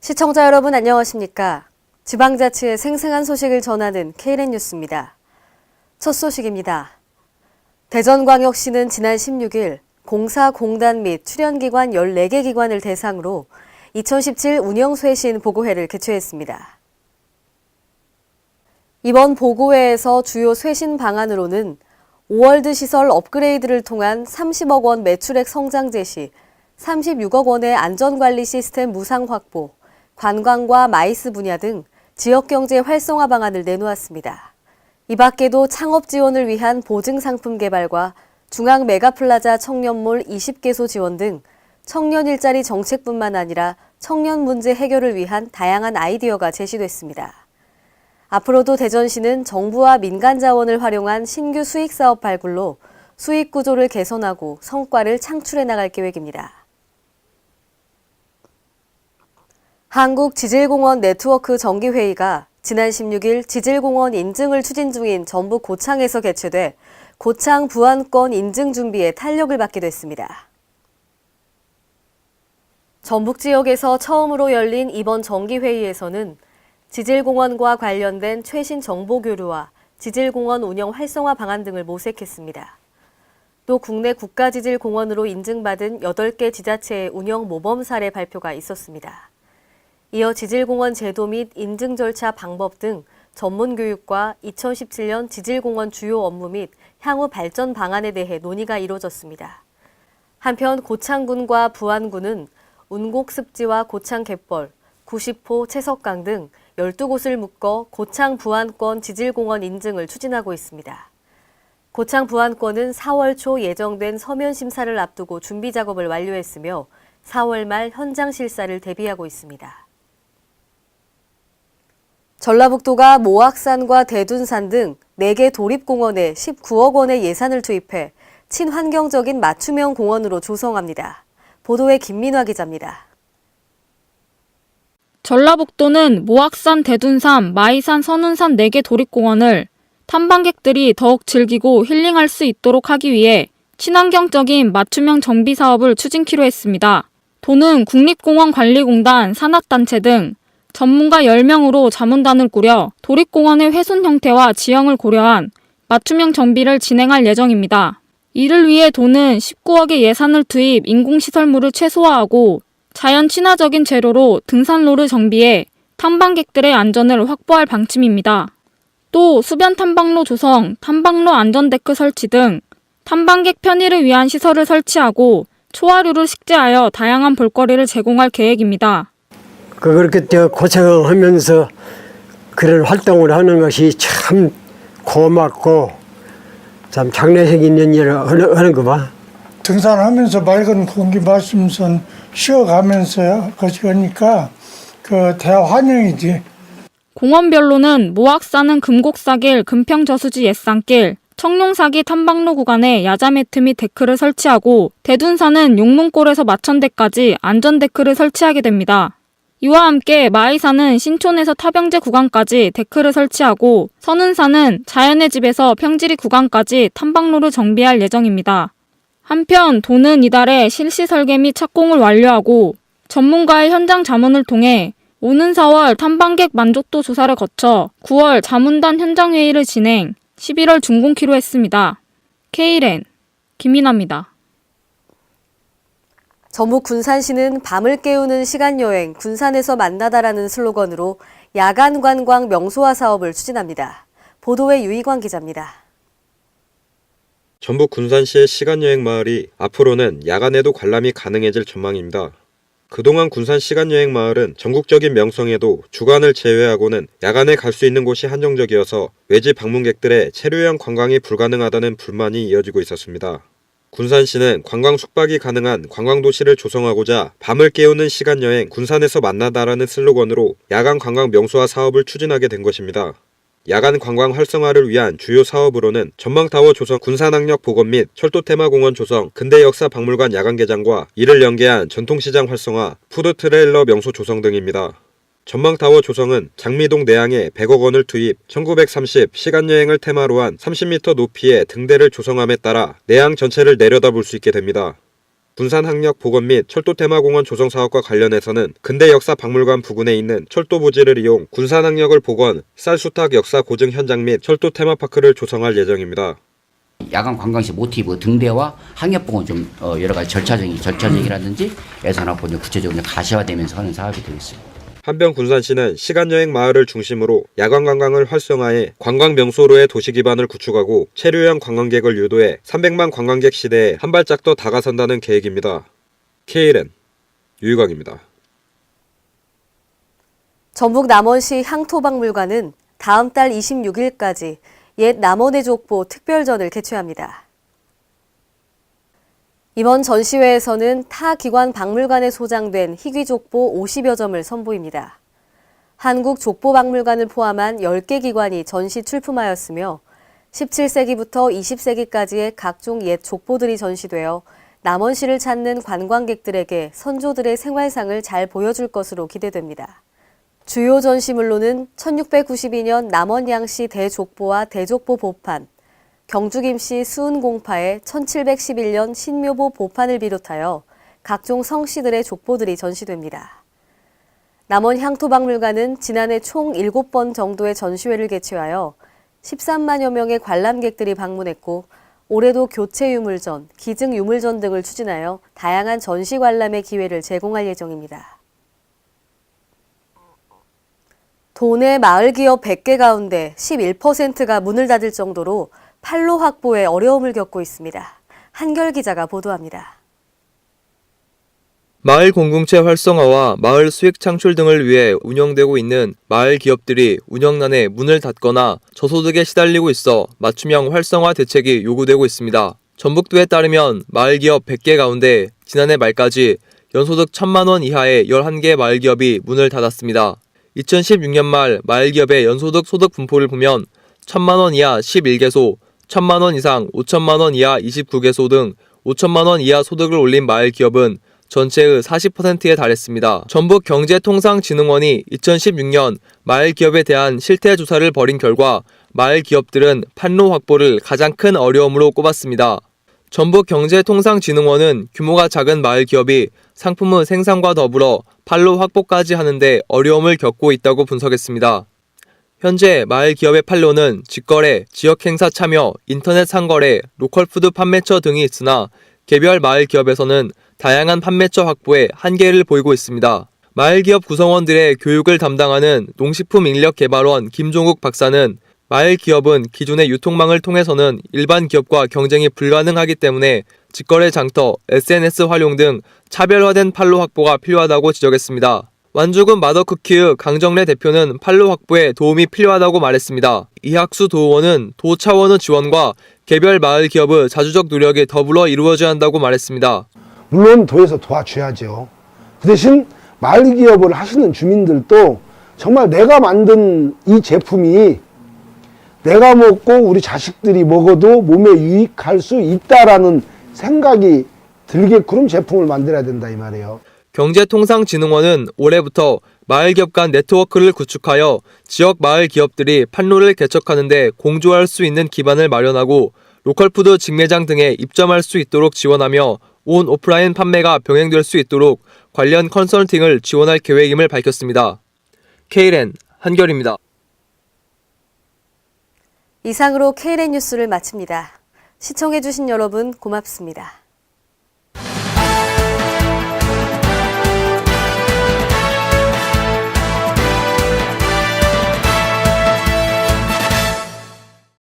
시청자 여러분 안녕하십니까? 지방자치의 생생한 소식을 전하는 K랜 뉴스입니다. 첫 소식입니다. 대전광역시는 지난 16일 공사, 공단 및 출연기관 14개 기관을 대상으로 2017 운영쇄신 보고회를 개최했습니다. 이번 보고회에서 주요 쇄신 방안으로는 5월드 시설 업그레이드를 통한 30억 원 매출액 성장 제시, 36억 원의 안전관리 시스템 무상 확보, 관광과 마이스 분야 등 지역경제 활성화 방안을 내놓았습니다. 이 밖에도 창업 지원을 위한 보증상품 개발과 중앙 메가플라자 청년몰 20개소 지원 등 청년 일자리 정책뿐만 아니라 청년 문제 해결을 위한 다양한 아이디어가 제시됐습니다. 앞으로도 대전시는 정부와 민간 자원을 활용한 신규 수익사업 발굴로 수익 구조를 개선하고 성과를 창출해 나갈 계획입니다. 한국지질공원 네트워크 정기회의가 지난 16일 지질공원 인증을 추진 중인 전북 고창에서 개최돼 고창 부안권 인증 준비에 탄력을 받게 됐습니다. 전북 지역에서 처음으로 열린 이번 정기회의에서는 지질공원과 관련된 최신 정보 교류와 지질공원 운영 활성화 방안 등을 모색했습니다. 또 국내 국가지질공원으로 인증받은 8개 지자체의 운영 모범 사례 발표가 있었습니다. 이어 지질공원 제도 및 인증 절차 방법 등 전문 교육과 2017년 지질공원 주요 업무 및 향후 발전 방안에 대해 논의가 이루어졌습니다. 한편 고창군과 부안군은 운곡습지와 고창갯벌, 90호 채석강 등 12곳을 묶어 고창 부안권 지질공원 인증을 추진하고 있습니다. 고창 부안권은 4월 초 예정된 서면 심사를 앞두고 준비 작업을 완료했으며 4월 말 현장 실사를 대비하고 있습니다. 전라북도가 모악산과 대둔산 등 4개 도립공원에 19억 원의 예산을 투입해 친환경적인 맞춤형 공원으로 조성합니다. 보도에 김민화 기자입니다. 전라북도는 모악산, 대둔산, 마이산, 선운산 4개 도립공원을 탐방객들이 더욱 즐기고 힐링할 수 있도록 하기 위해 친환경적인 맞춤형 정비 사업을 추진키로 했습니다. 도는 국립공원관리공단, 산악단체 등 전문가 10명으로 자문단을 꾸려 도립공원의 훼손 형태와 지형을 고려한 맞춤형 정비를 진행할 예정입니다. 이를 위해 도는 19억의 예산을 투입 인공시설물을 최소화하고 자연 친화적인 재료로 등산로를 정비해 탐방객들의 안전을 확보할 방침입니다. 또 수변 탐방로 조성, 탐방로 안전데크 설치 등 탐방객 편의를 위한 시설을 설치하고 초하루를 식재하여 다양한 볼거리를 제공할 계획입니다. 그렇게 고생하면서 그런 활동을 하는 것이 참 고맙고 참 장래색 있는 일을 하는 거 봐. 등산하면서 맑은 공기 마시면서 쉬어가면서 그러니까 그 대환영이지. 공원별로는 모악산은 금곡사길, 금평저수지 옛산길, 청룡사기 탐방로 구간에 야자 매트 및 데크를 설치하고 대둔산은 용문골에서 마천대까지 안전데크를 설치하게 됩니다. 이와 함께 마이산은 신촌에서 타병제 구간까지 데크를 설치하고 선운산은 자연의 집에서 평지리 구간까지 탐방로를 정비할 예정입니다. 한편 도는 이달에 실시 설계 및 착공을 완료하고 전문가의 현장 자문을 통해 오는 4월 탐방객 만족도 조사를 거쳐 9월 자문단 현장회의를 진행, 11월 준공키로 했습니다. K랜 김민아입니다. 전북 군산시는 밤을 깨우는 시간여행 군산에서 만나다라는 슬로건으로 야간 관광 명소화 사업을 추진합니다. 보도에 유희광 기자입니다. 전북 군산시의 시간여행 마을이 앞으로는 야간에도 관람이 가능해질 전망입니다. 그동안 군산 시간여행 마을은 전국적인 명성에도 주간을 제외하고는 야간에 갈 수 있는 곳이 한정적이어서 외지 방문객들의 체류형 관광이 불가능하다는 불만이 이어지고 있었습니다. 군산시는 관광 숙박이 가능한 관광도시를 조성하고자 밤을 깨우는 시간여행 군산에서 만나다라는 슬로건으로 야간 관광 명소화 사업을 추진하게 된 것입니다. 야간 관광 활성화를 위한 주요 사업으로는 전망타워 조성, 군산항역 복원 및 철도테마공원 조성, 근대역사박물관 야간 개장과 이를 연계한 전통시장 활성화, 푸드트레일러 명소 조성 등입니다. 전망타워 조성은 장미동 내항에 100억 원을 투입 1930 시간여행을 테마로 한 30m 높이의 등대를 조성함에 따라 내항 전체를 내려다볼 수 있게 됩니다. 군산학력 복원 및 철도테마공원 조성 사업과 관련해서는 근대역사박물관 부근에 있는 철도 부지를 이용 군산학력을 복원, 쌀수탁 역사 고증 현장 및 철도 테마파크를 조성할 예정입니다. 야간 관광시 모티브 등대와 학력복원 좀 여러 가지 절차적이라든지 예산 확보 구체적으로 가시화되면서 하는 사업이 되겠습니다. 한편 군산시는 시간여행 마을을 중심으로 야간 관광을 활성화해 관광 명소로의 도시 기반을 구축하고 체류형 관광객을 유도해 300만 관광객 시대에 한 발짝 더 다가선다는 계획입니다. KLN 유유광입니다. 전북 남원시 향토박물관은 다음 달 26일까지 옛 남원의 족보 특별전을 개최합니다. 이번 전시회에서는 타 기관 박물관에 소장된 희귀족보 50여 점을 선보입니다. 한국족보박물관을 포함한 10개 기관이 전시 출품하였으며 17세기부터 20세기까지의 각종 옛 족보들이 전시되어 남원시를 찾는 관광객들에게 선조들의 생활상을 잘 보여줄 것으로 기대됩니다. 주요 전시물로는 1692년 남원양씨 대족보와 대족보 보판, 경주김씨 수은공파의 1711년 신묘보 보판을 비롯하여 각종 성씨들의 족보들이 전시됩니다. 남원 향토박물관은 지난해 총 7번 정도의 전시회를 개최하여 13만여 명의 관람객들이 방문했고 올해도 교체 유물전, 기증 유물전 등을 추진하여 다양한 전시 관람의 기회를 제공할 예정입니다. 도내 마을기업 100개 가운데 11%가 문을 닫을 정도로 판로 확보에 어려움을 겪고 있습니다. 한결 기자가 보도합니다. 마을 공동체 활성화와 마을 수익 창출 등을 위해 운영되고 있는 마을 기업들이 운영난에 문을 닫거나 저소득에 시달리고 있어 맞춤형 활성화 대책이 요구되고 있습니다. 전북도에 따르면 마을 기업 100개 가운데 지난해 말까지 연소득 1,000만 원 이하의 11개 마을 기업이 문을 닫았습니다. 2016년 말 마을 기업의 연소득 소득 분포를 보면 1,000만 원 이하 11개소, 1,000만 원 이상 5천만 원 이하 29개소 등 5천만 원 이하 소득을 올린 마을 기업은 전체의 40%에 달했습니다. 전북경제통상진흥원이 2016년 마을 기업에 대한 실태 조사를 벌인 결과 마을 기업들은 판로 확보를 가장 큰 어려움으로 꼽았습니다. 전북경제통상진흥원은 규모가 작은 마을 기업이 상품의 생산과 더불어 판로 확보까지 하는데 어려움을 겪고 있다고 분석했습니다. 현재 마을 기업의 판로는 직거래, 지역행사 참여, 인터넷 상거래, 로컬푸드 판매처 등이 있으나 개별 마을 기업에서는 다양한 판매처 확보에 한계를 보이고 있습니다. 마을 기업 구성원들의 교육을 담당하는 농식품인력개발원 김종국 박사는 마을 기업은 기존의 유통망을 통해서는 일반 기업과 경쟁이 불가능하기 때문에 직거래 장터, SNS 활용 등 차별화된 판로 확보가 필요하다고 지적했습니다. 완주군 마더쿠키의 강정래 대표는 판로 확보에 도움이 필요하다고 말했습니다. 이학수 도의원은 도 차원의 지원과 개별 마을 기업의 자주적 노력이 더불어 이루어져야 한다고 말했습니다. 물론 도에서 도와줘야죠. 그 대신 마을 기업을 하시는 주민들도 정말 내가 만든 이 제품이 내가 먹고 우리 자식들이 먹어도 몸에 유익할 수 있다라는 생각이 들게끔 제품을 만들어야 된다 이 말이에요. 경제통상진흥원은 올해부터 마을기업 간 네트워크를 구축하여 지역 마을 기업들이 판로를 개척하는 데 공조할 수 있는 기반을 마련하고 로컬푸드 직매장 등에 입점할 수 있도록 지원하며 온 오프라인 판매가 병행될 수 있도록 관련 컨설팅을 지원할 계획임을 밝혔습니다. KLN 한결입니다. 이상으로 KLN 뉴스를 마칩니다. 시청해주신 여러분 고맙습니다.